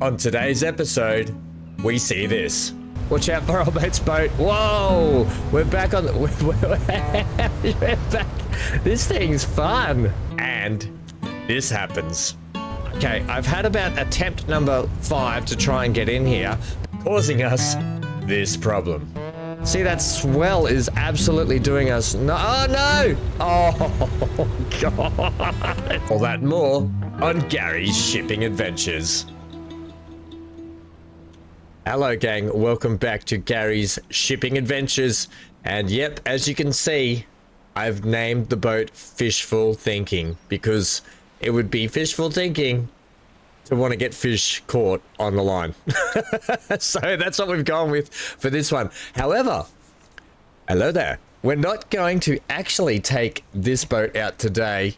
On today's episode, we see this. Watch out for our mate's boat. Whoa! We're back on the... We're back. This thing's fun. And this happens. Okay, I've had about attempt number 5 to try and get in here, causing us this problem. See, that swell is absolutely doing us... No, oh, no! Oh, God. All that and more on Gary's Shipping Adventures. Hello, gang. Welcome back to Gary's Shipping Adventures. And yep, as you can see, I've named the boat Fishful Thinking because it would be fishful thinking to want to get fish caught on the line. So that's what we've gone with for this one. However, hello there. We're not going to actually take this boat out today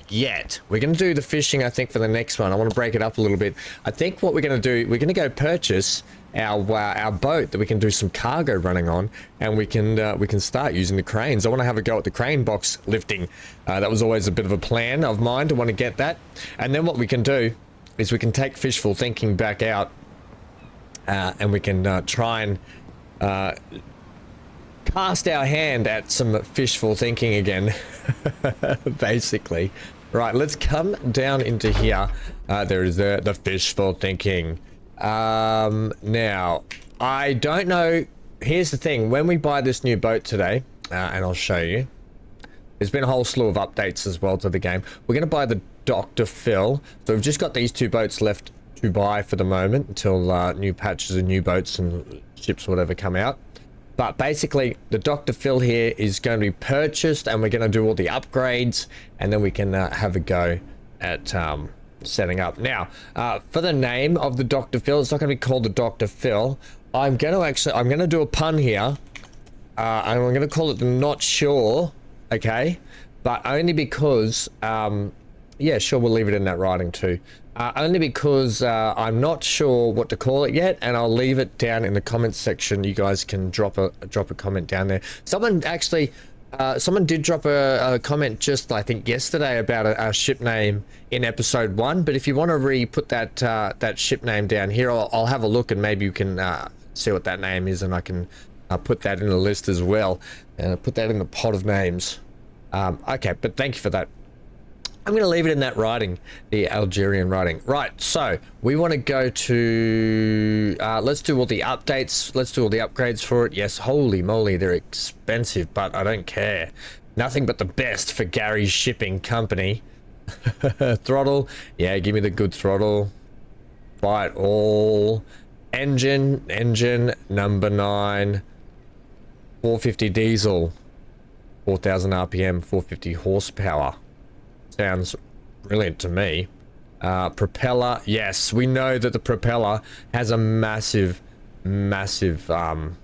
yet. We're going to do the fishing, I think, for the next one. I want to break it up a little bit. I think what we're going to do, we're going to go purchase our boat that we can do some cargo running on, and we can start using the cranes. I want to have a go at the crane box lifting. That was always a bit of a plan of mine to want to get that. And then what we can do is we can take Fishful Thinking back out, and we can try and cast our hand at some Fishful Thinking again. Basically. Right, let's come down into here. There is the Fishful Thinking. Now, I don't know. Here's the thing. When we buy this new boat today, and I'll show you, there's been a whole slew of updates as well to the game. We're going to buy the Dr. Phil. So we've just got these 2 boats left to buy for the moment until new patches and new boats and ships, whatever, come out. But basically, the Dr. Phil here is going to be purchased, and we're going to do all the upgrades, and then we can have a go at setting up. Now, for the name of the Dr. Phil, it's not going to be called the Dr. Phil. I'm going to do a pun here, and I'm going to call it the Not Sure, okay? But only because, yeah, sure, we'll leave it in that writing too. Only because I'm not sure what to call it yet, and I'll leave it down in the comments section. You guys can drop a comment down there. Someone actually, someone did drop a comment just, I think, yesterday about a ship name in episode 1. But if you want to re-put that ship name down here, I'll have a look, and maybe you can see what that name is, and I can put that in the list as well, and put that in the pot of names. Okay, but thank you for that. I'm going to leave it in that writing, the Algerian writing. Right, so we want to go to... let's do all the updates. Let's do all the upgrades for it. Yes, holy moly, they're expensive, but I don't care. Nothing but the best for Gary's Shipping Company. Throttle. Yeah, give me the good throttle. Buy it all. Engine number 9. 450 diesel. 4,000 RPM, 450 horsepower. Sounds brilliant to me. Propeller, yes, we know that the propeller has a massive upgradability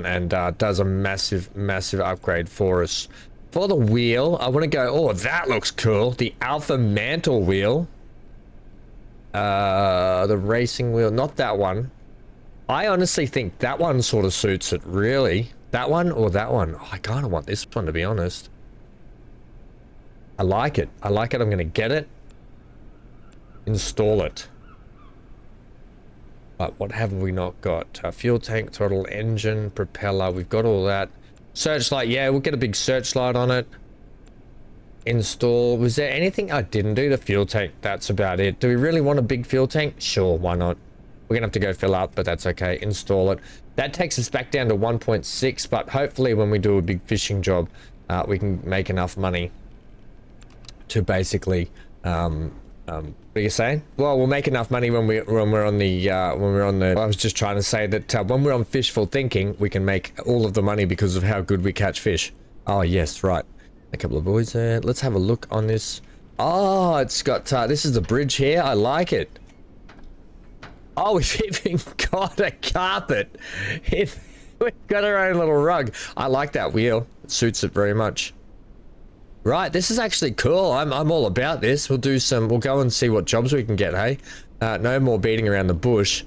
and does a massive upgrade for us. For the wheel, I want to go, oh, that looks cool. The Alpha Mantle wheel. The racing wheel, not that one. I honestly think that one sort of suits it, really. That one or that one? Oh, I kind of want this one, to be honest. I like it. I'm going to get it. Install it. But what have we not got? Fuel tank, throttle, engine, propeller. We've got all that. Searchlight. Yeah, we'll get a big searchlight on it. Install. Was there anything I didn't do? The fuel tank. That's about it. Do we really want a big fuel tank? Sure, why not? We're going to have to go fill up, but that's okay. Install it. That takes us back down to 1.6, but hopefully when we do a big fishing job, we can make enough money to basically what are you saying? Well, we'll make enough money when we're on the I was just trying to say that when we're on Fishful Thinking, we can make all of the money because of how good we catch fish. Oh yes, right. A couple of boys there. Let's have a look on this. Oh, it's got this is the bridge here. I like it. Oh, we've even got a carpet. We've got our own little rug. I like that wheel. It suits it very much. Right, this is actually cool. I'm all about this. We'll go and see what jobs we can get, hey? No more beating around the bush.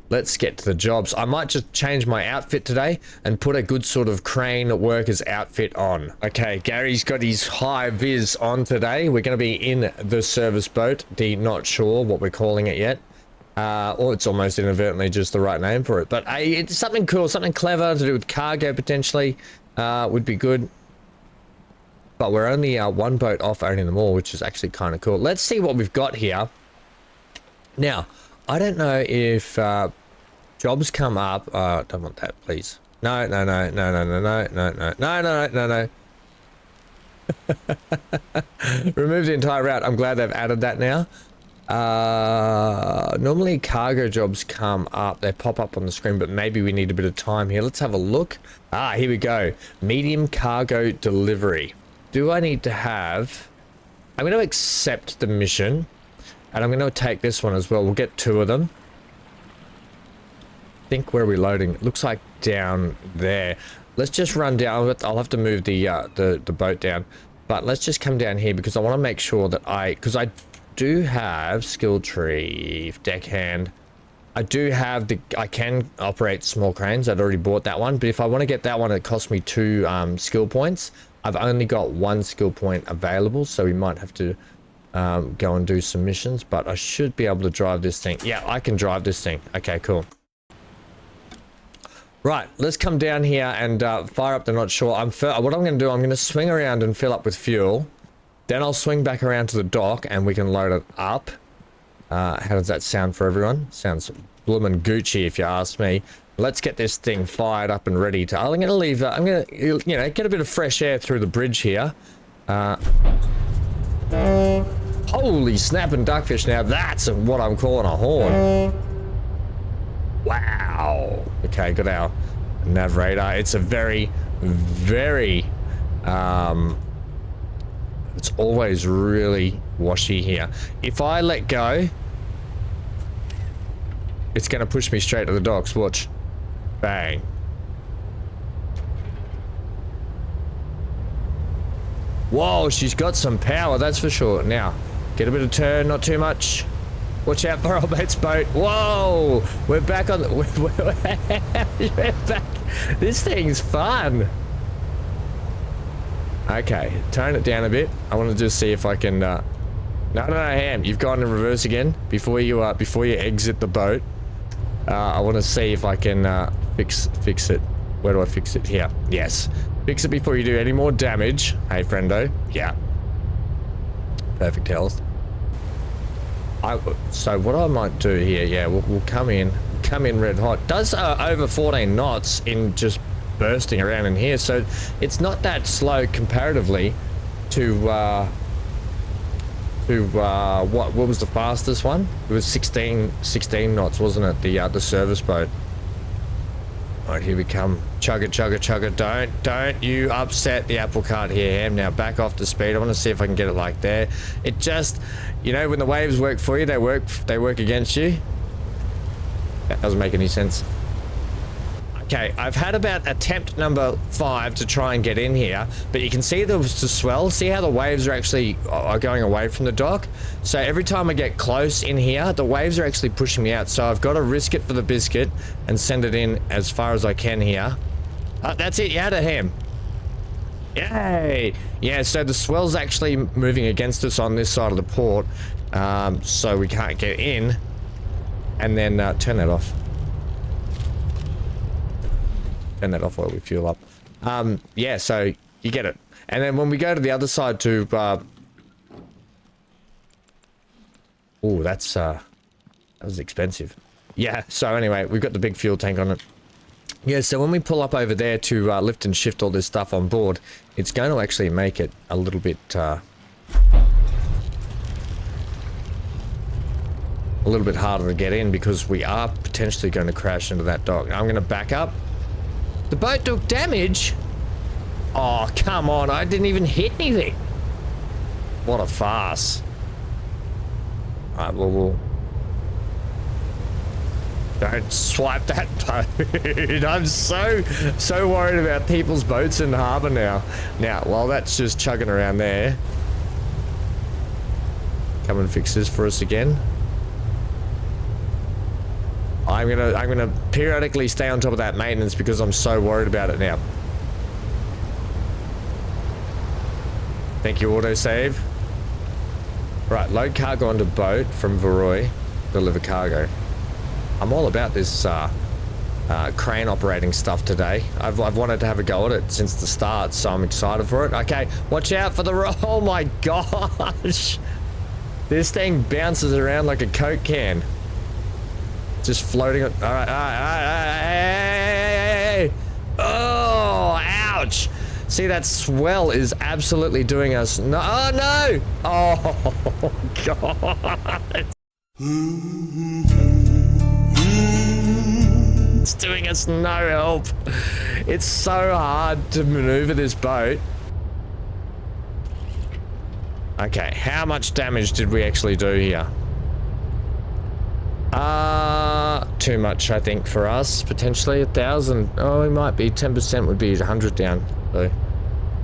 let's get to the jobs. I might just change my outfit today and put a good sort of crane worker's outfit on. Okay, Gary's got his high vis on today. We're going to be in the service boat. Not sure what we're calling it yet. Or it's almost inadvertently just the right name for it. But it's something cool, something clever to do with cargo potentially would be good. But we're only one boat off owning them all, which is actually kind of cool. Let's see what we've got here. Now, I don't know if jobs come up. Don't want that, please. No. Remove the entire route. I'm glad they've added that now. Normally cargo jobs come up. They pop up on the screen, but maybe we need a bit of time here. Let's have a look. Here we go. Medium cargo delivery. Do I need to have... I'm going to accept the mission. And I'm going to take this one as well. We'll get 2 of them. I think where are we loading? It looks like down there. Let's just run down. I'll have to move the boat down. But let's just come down here because I want to make sure that because I do have skill tree, deckhand. I do have I can operate small cranes. I'd already bought that one. But if I want to get that one, it costs me 2 skill points. I've only got 1 skill point available, so we might have to go and do some missions, but I should be able to drive this thing. Yeah, I can drive this thing. Okay, cool. Right, let's come down here and fire up the not sure. What I'm going to do, I'm going to swing around and fill up with fuel. Then I'll swing back around to the dock and we can load it up. How does that sound for everyone? Sounds bloomin' Gucci if you ask me. Let's get this thing fired up and ready to... I'm going to leave... I'm going to, you know, get a bit of fresh air through the bridge here. Holy snapping duckfish. Now that's what I'm calling a horn. Wow. Okay, got our nav radar. It's a very, very... it's always really washy here. If I let go, it's going to push me straight to the docks. Watch. Bang. Whoa, she's got some power, that's for sure. Now, get a bit of turn, not too much. Watch out for old mate's boat. Whoa, we're back on the... We're back. This thing's fun. Okay, tone it down a bit. I want to just see if I can... No, Ham, you've gone in reverse again. Before you exit the boat. I want to see if I can fix it. Where do I fix it? Here. Yes. Fix it before you do any more damage. Hey, friendo. Yeah. Perfect health. So what I might do here, yeah, we'll come in red hot. Does over 14 knots in just bursting around in here, so it's not that slow comparatively to what was the fastest one? It was 16 knots, wasn't it? The service boat. All right, here we come. Chugga, chugga, chugga. Don't you upset the apple cart here, Ham. Now back off the speed. I want to see if I can get it like there. It just, you know, when the waves work for you, they work against you. That doesn't make any sense. Okay, I've had about attempt number 5 to try and get in here, but you can see the swell. See how the waves are actually going away from the dock? So every time I get close in here, the waves are actually pushing me out. So I've got to risk it for the biscuit and send it in as far as I can here. That's it, you had a Ham. Yay! Yeah, so the swell's actually moving against us on this side of the port, so we can't get in. And then turn that off. Turn that off while we fuel up. Yeah, so you get it. And then when we go to the other side to... Oh, that was expensive. Yeah, so anyway, we've got the big fuel tank on it. Yeah, so when we pull up over there to lift and shift all this stuff on board, it's going to actually make it a little bit... a little bit harder to get in because we are potentially going to crash into that dock. I'm going to back up. The boat took damage? Oh, come on. I didn't even hit anything. What a farce. Alright, well, don't swipe that boat. I'm so worried about people's boats in the harbour now. Now, while that's just chugging around there, come and fix this for us again. I'm gonna periodically stay on top of that maintenance because I'm so worried about it now. Thank you, autosave. Right, load cargo onto boat from Varroy. Deliver cargo. I'm all about this crane operating stuff today. I've wanted to have a go at it since the start, so I'm excited for it. Okay, watch out for the roll. Oh my gosh. This thing bounces around like a Coke can. Just floating. All right. Hey. Oh, ouch. See, that swell is absolutely doing us. No. Oh, no. Oh, God. It's doing us no help. It's so hard to maneuver this boat. Okay, how much damage did we actually do here? Too much, I think, for us. Potentially 1,000. Oh, it might be 10% would be 100 down. So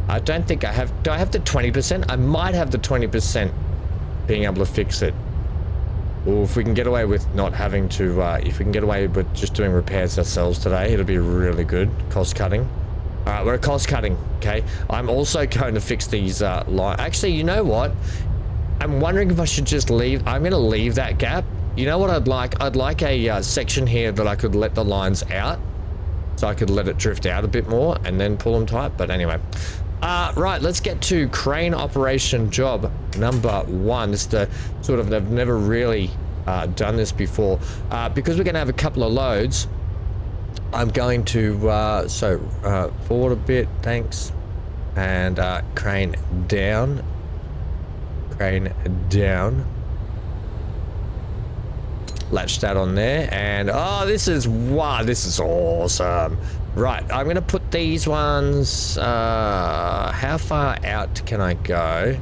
I don't think I have. Do I have the 20%? I might have the 20% being able to fix it. Or if we can get away with not having to, if we can get away with just doing repairs ourselves today, it'll be really good. Cost cutting. All right, we're cost cutting. Okay. I'm also going to fix these lines. Actually, you know what? I'm wondering if I should just leave. I'm going to leave that gap. You know what I'd like? I'd like a section here that I could let the lines out. So I could let it drift out a bit more and then pull them tight. But anyway. Right, let's get to crane operation job number 1. It's the sort of, they've never really done this before. Because we're going to have a couple of loads, I'm going to, forward a bit, thanks. And crane down. Crane down. Latch that on there, and oh, this is awesome. Right, I'm gonna put these ones, how far out can I go?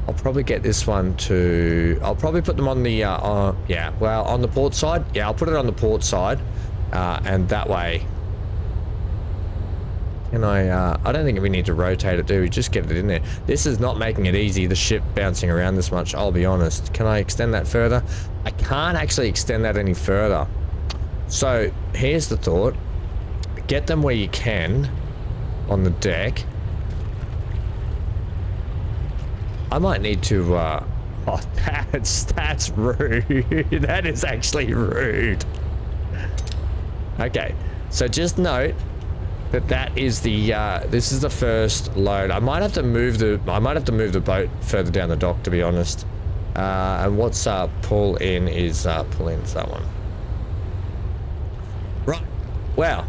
I'll probably get this one to, I'll probably put them on the, yeah, well, on the port side. Yeah, I'll put it on the port side, and that way, can I don't think we need to rotate it, do we? Just get it in there. This is not making it easy, the ship bouncing around this much, I'll be honest. Can I extend that further? I can't actually extend that any further. So, here's the thought. Get them where you can on the deck. I might need to, oh, that's rude. That is actually rude. Okay, so just note that is the this is the first load. I might have to move the boat further down the dock, to be honest. And what's pull in is that one. Right. Well,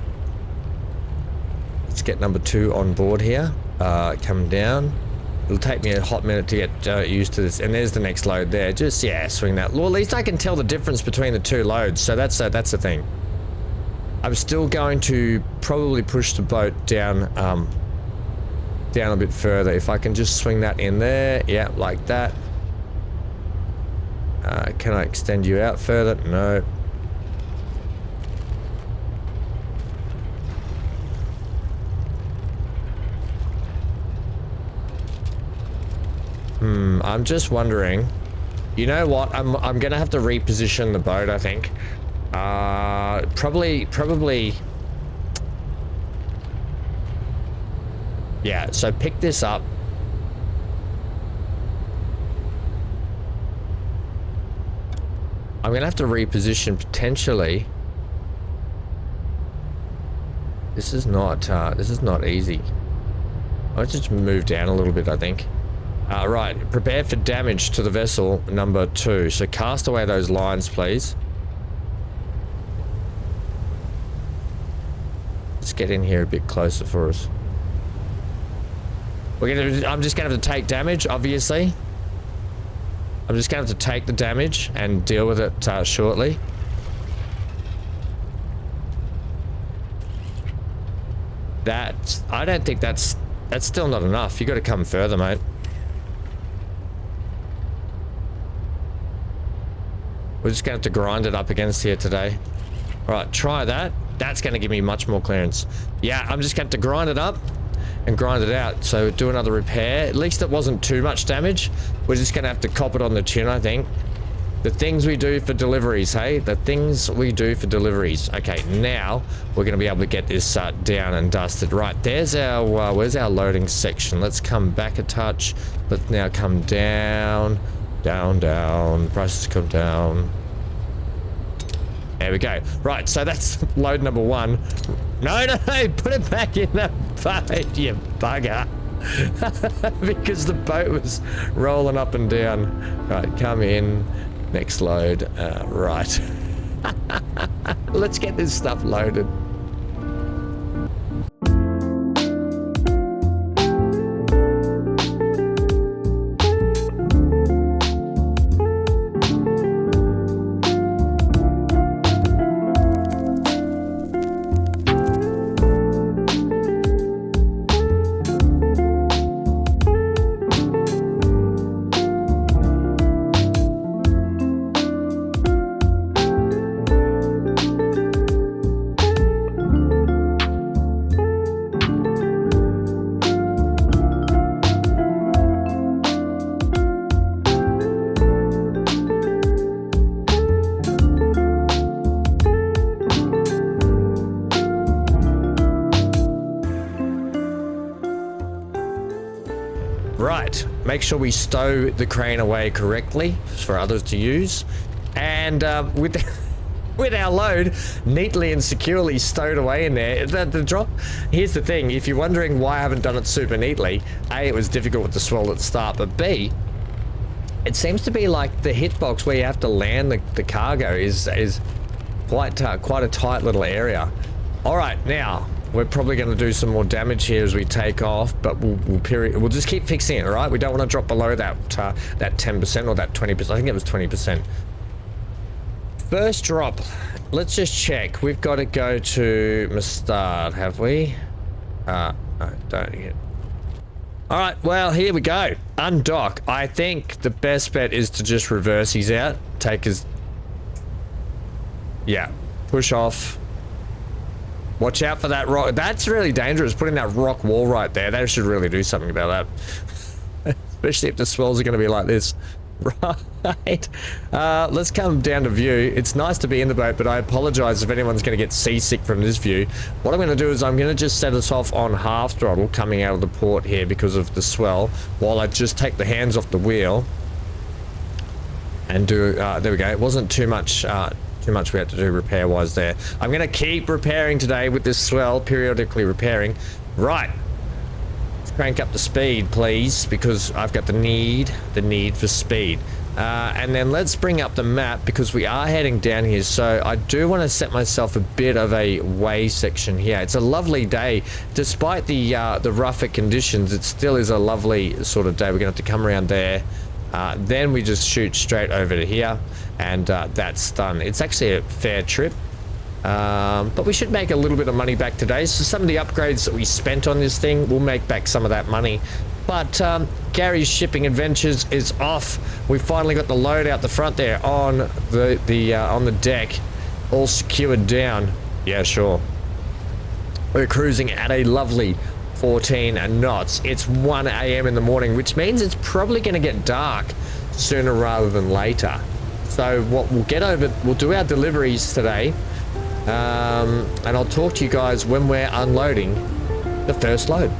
let's get number 2 on board here. Come down. It'll take me a hot minute to get used to this. And there's the next load there. Just, yeah, swing that. Well, at least I can tell the difference between the 2 loads. So that's the thing. I'm still going to probably push the boat down down a bit further. If I can just swing that in there. Yeah, like that. Can I extend you out further? No. I'm just wondering. You know what? I'm gonna have to reposition the boat, I think. Probably. Yeah, so pick this up. I'm gonna have to reposition potentially. This is not easy. I'll just move down a little bit, I think. Right, prepare for damage to the vessel number 2. So cast away those lines, please. Let's get in here a bit closer for us. I'm just gonna have to take damage, obviously. I'm just gonna have to take the damage and deal with it shortly. I don't think that's still not enough. You got to come further, mate. We're just gonna have to grind it up against here today. All right, try that. That's gonna give me much more clearance. Yeah, I'm just gonna have to grind it up and grind it out. So do another repair. At least it wasn't too much damage. We're just gonna have to cop it on the chin, I think. The things we do for deliveries, hey? The things we do for deliveries. Okay, now we're going to be able to get this down and dusted. Right, there's our, where's our loading section? Let's come back a touch. Let's now come down, down, down. Prices come down. There we go. Right, so that's load number 1. No, put it back in the boat, you bugger. Because the boat was rolling up and down. Right, come in. Next load. Right. Let's get this stuff loaded. Right, make sure we stow the crane away correctly for others to use, and with our load neatly and securely stowed away in there, the drop. Here's the thing: if you're wondering why I haven't done it super neatly, A, it was difficult with the swell at the start, but B, it seems to be like the hitbox where you have to land the cargo is quite a tight little area. All right, now. We're probably going to do some more damage here as we take off, but we'll just keep fixing it, all right? We don't want to drop below that 10% or that 20%. I think it was 20%. First drop. Let's just check. We've got to go to Mustard, have we? No, don't yet. All right, well, here we go. Undock. I think the best bet is to just reverse these out. Take his... Yeah. Push off. Watch out for that rock. That's really dangerous, putting that rock wall right there. They should really do something about that. Especially if the swells are going to be like this. Right. Let's come down to view. It's nice to be in the boat, but I apologize if anyone's going to get seasick from this view. What I'm going to do is I'm going to just set us off on half throttle coming out of the port here because of the swell, while I just take the hands off the wheel and do... there we go. It wasn't too much we had to do repair-wise there. I'm going to keep repairing today with this swell, periodically repairing. Right. Let's crank up the speed, please, because I've got the need for speed. And then let's bring up the map, because we are heading down here, so I do want to set myself a bit of a way section here. It's a lovely day. Despite the rougher conditions, it still is a lovely sort of day. We're going to have to come around there. Then we just shoot straight over to here, and that's done. It's actually a fair trip, but we should make a little bit of money back today. So some of the upgrades that we spent on this thing, we'll make back some of that money. But Gary's Shipping Adventures is off. We finally got the load out the front there on the deck, all secured down. Yeah, sure. We're cruising at a lovely 14 knots. It's 1 a.m. in the morning, which means it's probably going to get dark sooner rather than later. So what we'll do our deliveries today, and I'll talk to you guys when we're unloading the first load.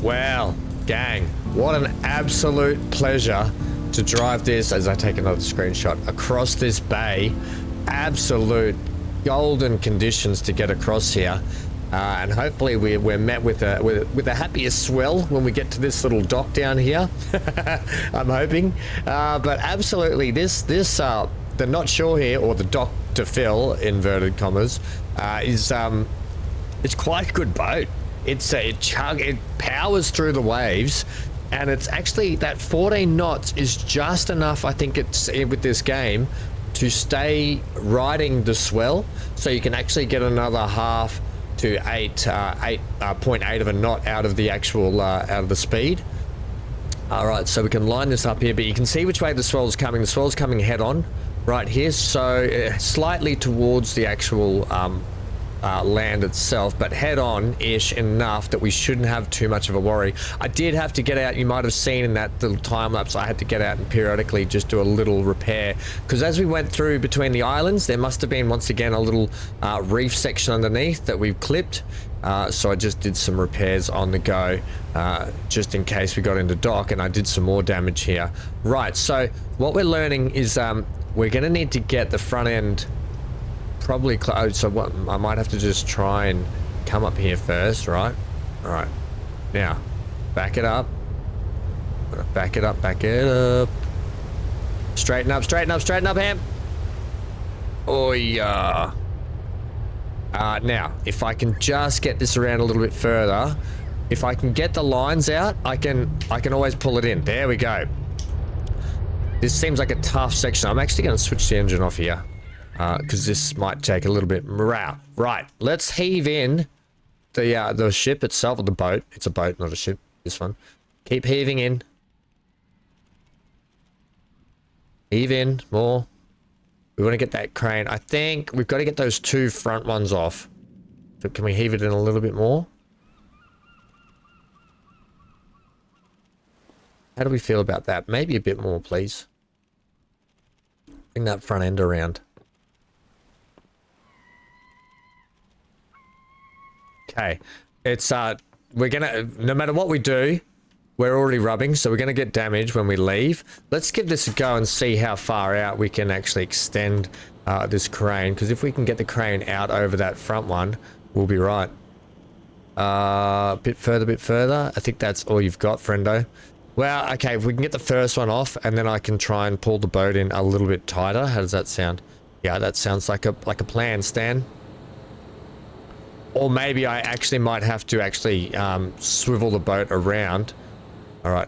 Well, gang, what an absolute pleasure to drive this, as I take another screenshot, across this bay. Absolute golden conditions to get across here. And hopefully we're met with a happier swell when we get to this little dock down here. I'm hoping. But absolutely, the not sure here, or the dock to fill, inverted commas, is it's quite a good boat. It powers through the waves, and it's actually that 14 knots is just enough, I think it's with this game, to stay riding the swell, so you can actually get another half to 8.8 of a knot out of the actual out of the speed. All right, so we can line this up here, but you can see which way the swell's coming. The swell's coming head on right here, so slightly towards the actual land itself, but head on ish enough that we shouldn't have too much of a worry. I did have to get out, you might have seen in that little time lapse, I had to get out and periodically just do a little repair, because as we went through between the islands, there must have been once again a little reef section underneath that we've clipped, so I just did some repairs on the go, just in case we got into dock, and I did some more damage here. Right, so what we're learning is we're going to need to get the front end probably close, so what I might have to just try and come up here first, right? All right, now back it up, back it up, back it up, straighten up, straighten up, straighten up, Ham. Oh yeah. Now if I can just get this around a little bit further, if I can get the lines out, I can always pull it in. There we go. This seems like a tough section. I'm actually going to switch the engine off here, because this might take a little bit. Right, let's heave in the ship itself, or the boat. It's a boat, not a ship, this one. Keep heaving in. Heave in more. We want to get that crane. I think we've got to get those two front ones off. So can we heave it in a little bit more? How do we feel about that? Maybe a bit more, please. Bring that front end around. Okay, it's we're gonna, no matter what we do, we're already rubbing, so we're gonna get damage when we leave. Let's give this a go and see how far out we can actually extend this crane, because if we can get the crane out over that front one, we'll be right. Bit further. I think that's all you've got, friendo. Well, okay, if we can get the first one off, and then I can try and pull the boat in a little bit tighter. How does that sound? Yeah, that sounds like a plan, Stan. Or maybe I actually might have to actually swivel the boat around. All right,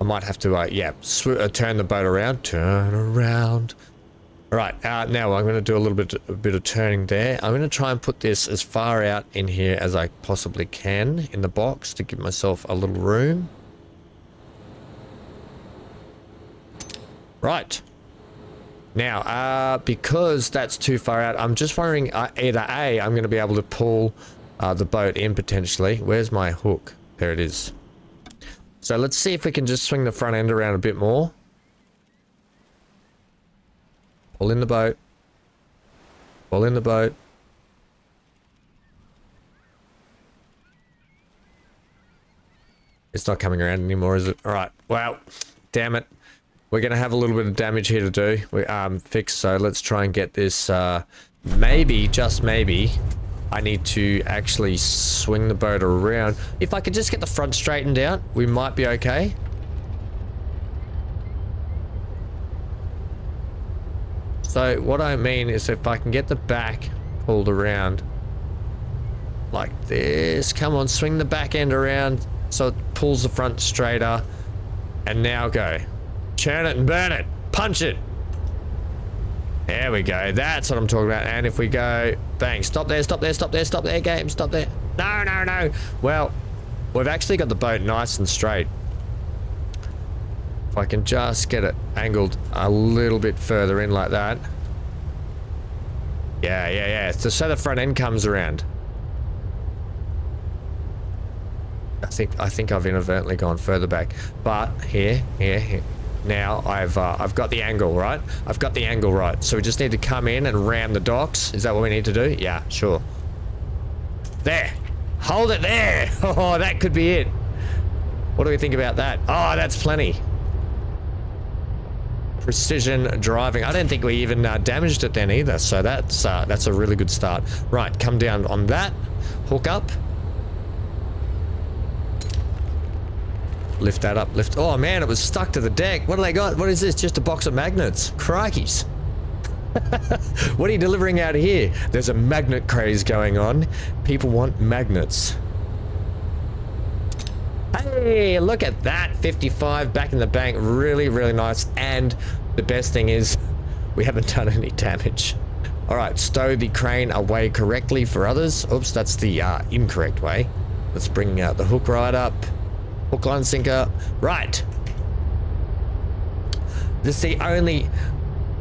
I might have to, yeah, turn the boat around. Turn around. All right, now I'm going to do a bit of turning there. I'm going to try and put this as far out in here as I possibly can in the box to give myself a little room. Right. Now, because that's too far out, I'm just wondering, either A, I'm going to be able to pull the boat in potentially. Where's my hook? There it is. So let's see if we can just swing the front end around a bit more. Pull in the boat. Pull in the boat. It's not coming around anymore, is it? All right. Well, damn it. We're going to have a little bit of damage here to do. We fix, so let's try and get this, maybe, just maybe, I need to actually swing the boat around. If I could just get the front straightened out, we might be okay. So what I mean is if I can get the back pulled around like this. Come on, swing the back end around so it pulls the front straighter. And now go. Churn it and burn it. Punch it. There we go. That's what I'm talking about. And if we go, bang, stop there, stop there, stop there, stop there, game, stop there. No, no, no. Well, we've actually got the boat nice and straight. If I can just get it angled a little bit further in like that. Yeah, yeah, yeah. So the front end comes around. I think I've inadvertently gone further back. But here. Now I've got the angle, right? I've got the angle right. So we just need to come in and ram the docks. Is that what we need to do? Yeah, sure. There. Hold it there. Oh, that could be it. What do we think about that? Oh, that's plenty. Precision driving. I don't think we even damaged it then either, so that's a really good start. Right, come down on that. Hook up. Lift that up. Lift. Oh man, it was stuck to the deck. What do they got? What is this? Just a box of magnets. Crikeys. What are you delivering out here? There's a magnet craze going on. People want magnets. Hey, look at that. 55 back in the bank. Really, really nice. And the best thing is we haven't done any damage. All right, stow the crane away correctly for others. Oops, that's the incorrect way. Let's bring the hook right up. Hook, line, sinker. Right. This is the only...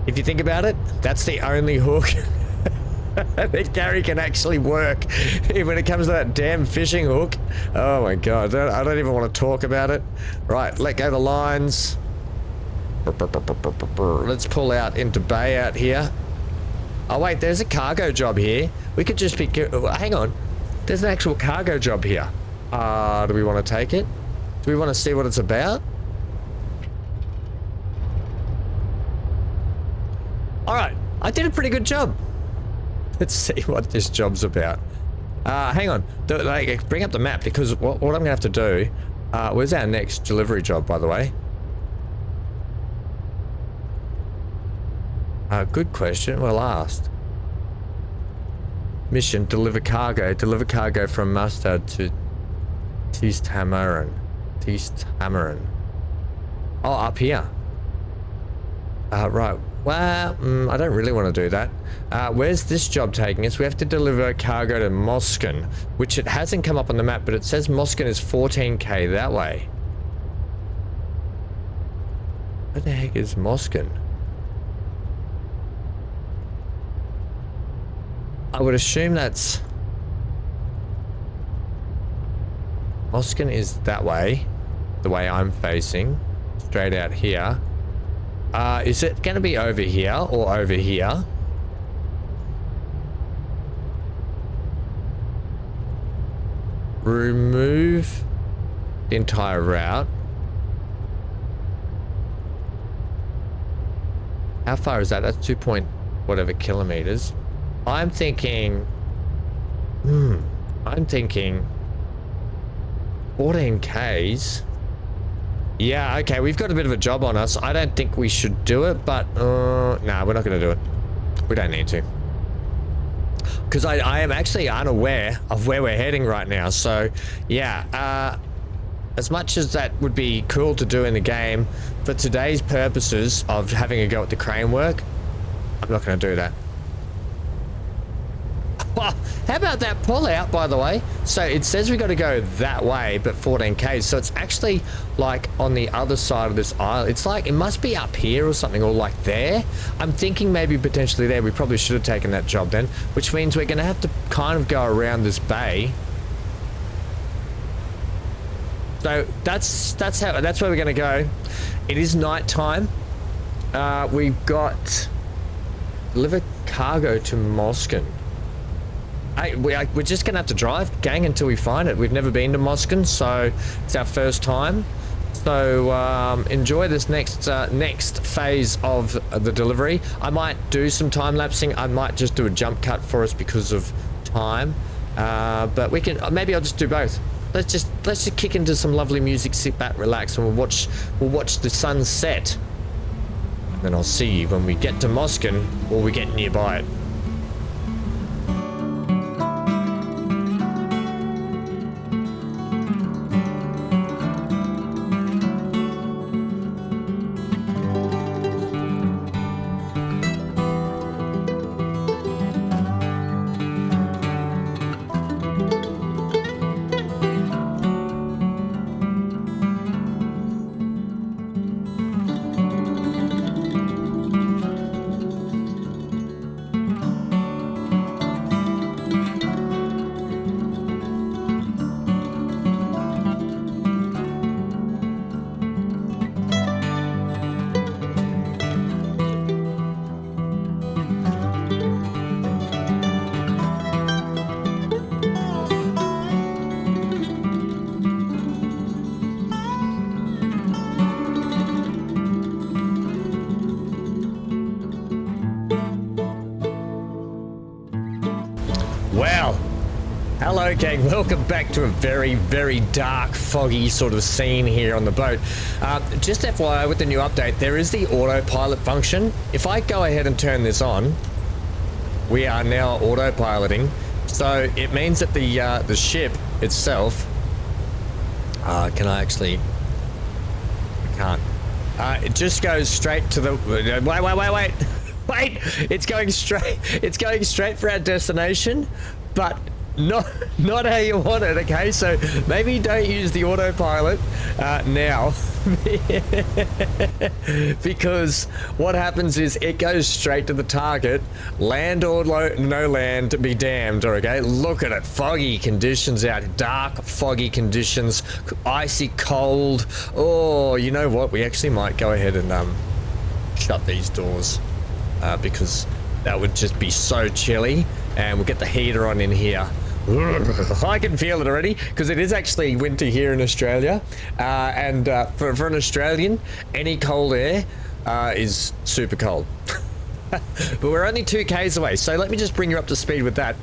If you think about it, that's the only hook that Gary can actually work when it comes to that damn fishing hook. Oh my god, I don't even want to talk about it. Right, let go the lines. Let's pull out into bay out here. Oh wait, there's a cargo job here. We could just be... Hang on. There's an actual cargo job here. Do we want to take it? Do we want to see what it's about? Alright, I did a pretty good job. Let's see what this job's about. Hang on. Bring up the map, because what I'm going to have to do... where's our next delivery job, by the way? Good question. Well asked. Mission, deliver cargo. Deliver cargo from MacLeod to Tamarin. Oh, up here. Right. Well, I don't really want to do that. Where's this job taking us? We have to deliver cargo to Mosin, which it hasn't come up on the map, but it says Mosin is 14k that way. Where the heck is Mosin? I would assume that's... Mosin is that way, the way I'm facing, straight out here. Is it going to be over here or over here? Remove the entire route. How far is that? That's 2 point whatever kilometers. I'm thinking 14 Ks. Yeah, okay, we've got a bit of a job on us. I don't think we should do it, but no, we're not going to do it. We don't need to. Because I am actually unaware of where we're heading right now. So, yeah, as much as that would be cool to do in the game, for today's purposes of having a go at the crane work, I'm not going to do that. Well, how about that pull out, by the way? So it says we got to go that way, but 14k. So it's actually like on the other side of this island. It's like, it must be up here or something, or like there. I'm thinking maybe potentially there. We probably should have taken that job then, which means we're going to have to kind of go around this bay. So that's where we're going to go. It is night time. We've got deliver cargo to Mosin. We're just gonna have to drive, gang, until we find it. We've never been to Mosin, so it's our first time. So enjoy this next phase of the delivery. I might do some time lapsing. I might just do a jump cut for us because of time. But we can maybe I'll just do both. Let's just kick into some lovely music, sit back, relax, and we'll watch the sun set. And then I'll see you when we get to Mosin or we get nearby it. Okay, welcome back to a very, very dark, foggy sort of scene here on the boat. Just FYI, with the new update, there is the autopilot function. If I go ahead and turn this on, we are now autopiloting. So it means that the ship itself, can I actually? I can't. It just goes straight to the. Wait! Wait! It's going straight. It's going straight for our destination, but not how you want it. Okay, so maybe don't use the autopilot now, because what happens is it goes straight to the target, land or no land, be damned. Okay, look at it, foggy conditions out, dark, foggy conditions, icy cold. Oh, you know what? We actually might go ahead and shut these doors because that would just be so chilly, and we'll get the heater on in here. I can feel it already, because it is actually winter here in Australia, and for an Australian, any cold air is super cold. But we're only 2 k's away, so let me just bring you up to speed with that.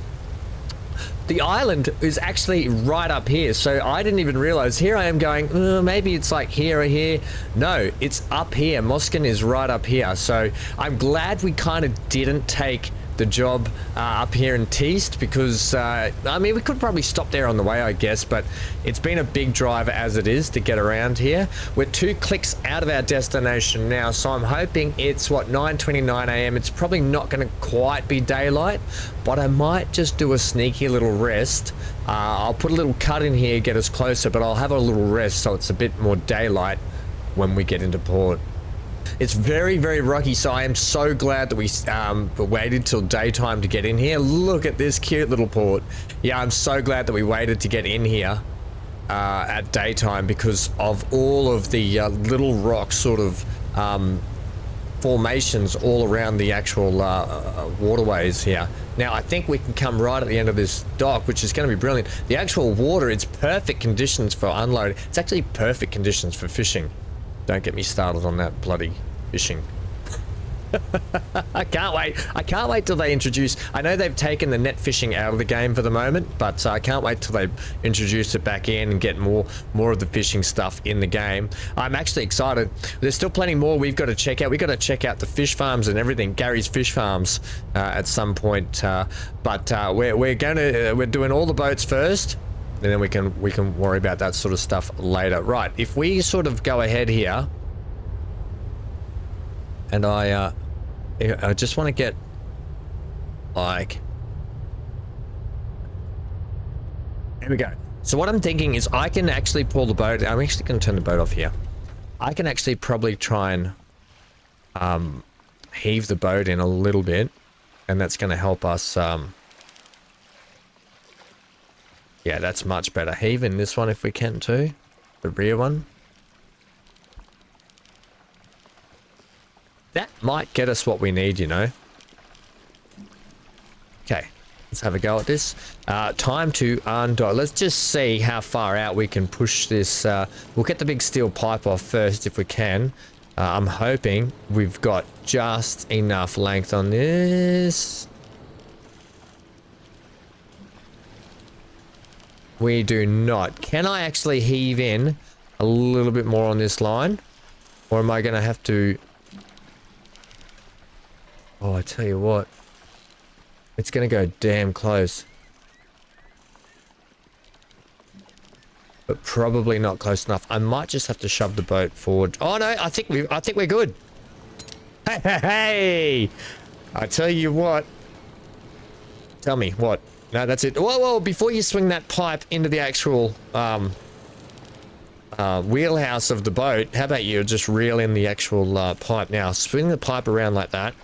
The island is actually right up here, so I didn't even realize. Here I am going, maybe it's like here or here. No, it's up here. Mosin is right up here, so I'm glad we kind of didn't take the job up here in Teest, because I mean, we could probably stop there on the way, I guess, but it's been a big drive as it is to get around here. We're 2 clicks out of our destination now, so I'm hoping it's 9:29 a.m. It's probably not going to quite be daylight, but I might just do a sneaky little rest. I'll put a little cut in here, get us closer, but I'll have a little rest so it's a bit more daylight when we get into port. It's very, very rocky, so I am so glad that we waited till daytime to get in here. Look at this cute little port. Yeah, I'm so glad that we waited to get in here at daytime, because of all of the little rock sort of formations all around the actual waterways here. Now, I think we can come right at the end of this dock, which is going to be brilliant. The actual water, it's perfect conditions for unloading. It's actually perfect conditions for fishing. Don't get me started on that bloody fishing. I can't wait till they introduce. I know they've taken the net fishing out of the game for the moment, but I can't wait till they introduce it back in and get more of the fishing stuff in the game. I'm actually excited. There's still plenty more we've got to check out. We've got to check out the fish farms and everything, Gary's fish farms, at some point. But we're doing all the boats first, and then we can worry about that sort of stuff later. Right, if we sort of go ahead here, and I just want to get, like, here we go. So what I'm thinking is I can actually pull the boat. I'm actually going to turn the boat off here. I can actually probably try and heave the boat in a little bit, and that's going to help us. Yeah, that's much better. Heave in this one if we can too. The rear one. That might get us what we need, you know. Okay, let's have a go at this. Time to undock. Let's just see how far out we can push this. We'll get the big steel pipe off first if we can. I'm hoping we've got just enough length on this. We do not. Can I actually heave in a little bit more on this line? Or am I going to have to... Oh, I tell you what. It's going to go damn close. But probably not close enough. I might just have to shove the boat forward. Oh no, I think we're good. Hey! I tell you what. Tell me what. No, that's it. Whoa, before you swing that pipe into the actual wheelhouse of the boat, how about you just reel in the actual pipe now? Swing the pipe around like that.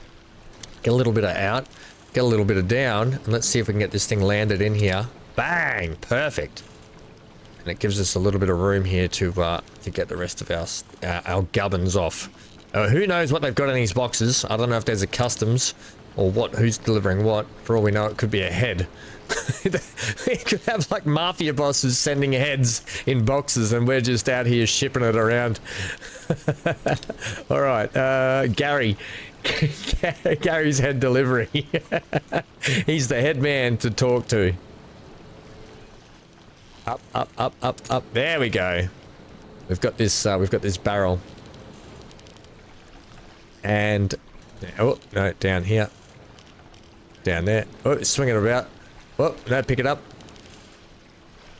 Get a little bit of out, get a little bit of down, and let's see if we can get this thing landed in here. Bang! Perfect. And it gives us a little bit of room here to get the rest of our gubbins off. Who knows what they've got in these boxes? I don't know if there's a customs or who's delivering what. For all we know, it could be a head. We could have like mafia bosses sending heads in boxes, and we're just out here shipping it around. All right, Gary. Gary's head delivery. He's the head man to talk to. Up, up, up, up, up. There we go. We've got this barrel. And, oh, no, down here. Down there. Oh, swing it about. Oh, no, pick it up.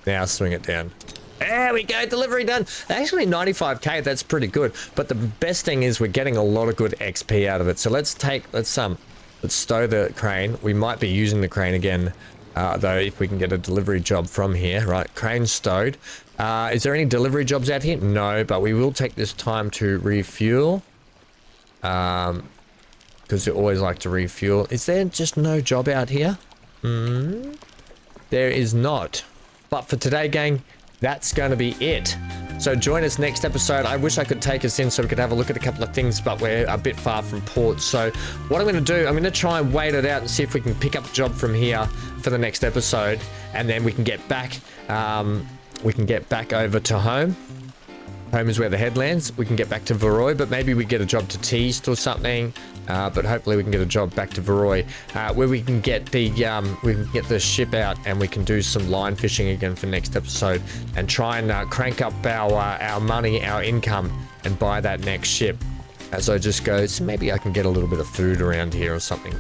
Now swing it down. There we go, delivery done. Actually 95k, that's pretty good. But the best thing is we're getting a lot of good XP out of it. So let's stow the crane. We might be using the crane again, though, if we can get a delivery job from here. Right, crane stowed. Is there any delivery jobs out here? No, but we will take this time to refuel. Because we always like to refuel. Is there just no job out here? There is not. But for today, gang, that's going to be it. So join us next episode. I wish I could take us in so we could have a look at a couple of things, but we're a bit far from port. So what I'm going to do, I'm going to try and wait it out and see if we can pick up a job from here for the next episode, and then we can get back. We can get back over to home. Home is where the head lands. We can get back to Varroy, but maybe we get a job to Teest or something. But hopefully we can get a job back to Varroy, where we can get the ship out and we can do some line fishing again for next episode and try and crank up our money, our income, and buy that next ship. As I just go, so maybe I can get a little bit of food around here or something.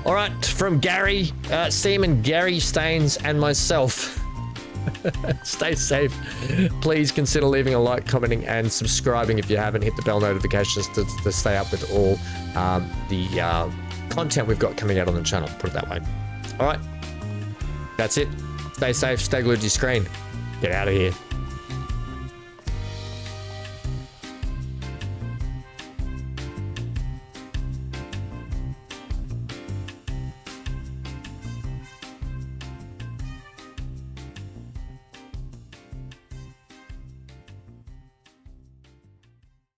All right, from Gary, Seaman Gary Staines, and myself. Stay safe. Please consider leaving a like, commenting, and subscribing if you haven't. Hit the bell notifications to stay up with all the content we've got coming out on the channel, put it that way. All right, that's it. Stay safe, stay glued to your screen. Get out of here.